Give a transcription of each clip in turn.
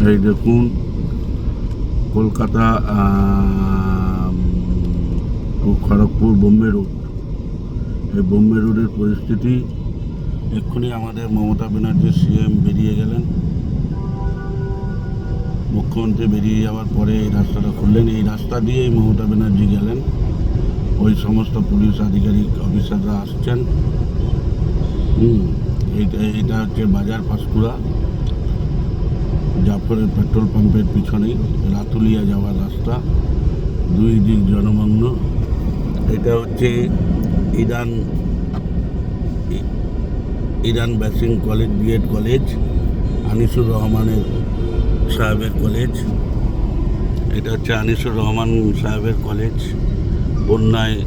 এই দেখুন কলকাতা খড়গপুর বোম্বে রোড, এই বোম্বে রোডের পরিস্থিতি। এক্ষুনি আমাদের মমতা ব্যানার্জি সিএম বেরিয়ে গেলেন, মুখ্যমন্ত্রী বেরিয়ে যাওয়ার পরে এই রাস্তাটা খুললেন। এই রাস্তা দিয়েই মমতা ব্যানার্জি গেলেন, ওই সমস্ত পুলিশ আধিকারিক অফিসাররা আসছেন। এইটা হচ্ছে বাজার পাঁশকুড়া, জাফরের পেট্রোল পাম্পের পিছনেই রাতুলিয়া যাওয়ার রাস্তা, দুই দিক জনমগ্ন। এটা হচ্ছে ইরান বেসিং কলেজ, বিএড কলেজ, আনিসুর রহমানের সাহেবের কলেজ। এটা হচ্ছে আনিসুর রহমান সাহেবের কলেজ। বন্যায়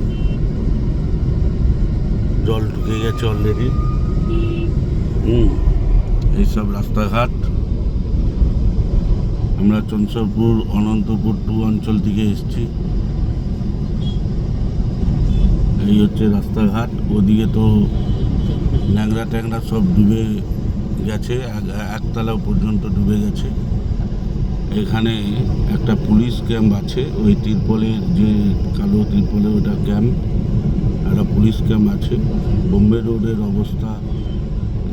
জল ঢুকে গেছে অলরেডি। এইসব রাস্তাঘাট। আমরা চঞ্চলপুর অনন্তপুর 2 অঞ্চল থেকে এসেছি। এই হচ্ছে রাস্তাঘাট। ওদিকে তো ন্যাংরা ট্যাংরা সব ডুবে গেছে, একতলা পর্যন্ত ডুবে গেছে। এখানে একটা পুলিশ ক্যাম্প আছে, ওই তিরপলের যে কালো তিরপলে ওটা ক্যাম্প, একটা পুলিশ ক্যাম্প আছে। বোম্বে রোডের অবস্থা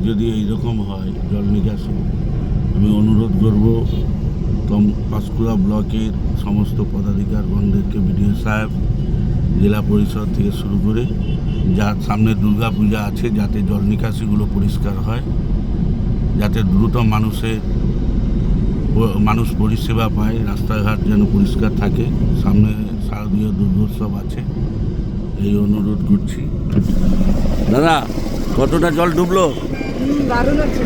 যদি এইরকম হয় জল নিকাশি, আমি অনুরোধ করব পাঁশকুড়া ব্লকের সমস্ত পদাধিকারগণদেরকে, বিডিও সাহেব, জেলা পরিষদ থেকে শুরু করে, যার সামনে দুর্গা পূজা আছে, যাতে জল নিকাশিগুলো পরিষ্কার হয়, যাতে দ্রুত মানুষ পরিষেবা পায়, রাস্তাঘাট যেন পরিষ্কার থাকে। সামনে শারদীয় দুর্গোৎসব আছে, এই অনুরোধ করছি। দাদা, কতটা জল ডুবলো? দারুণ হচ্ছে।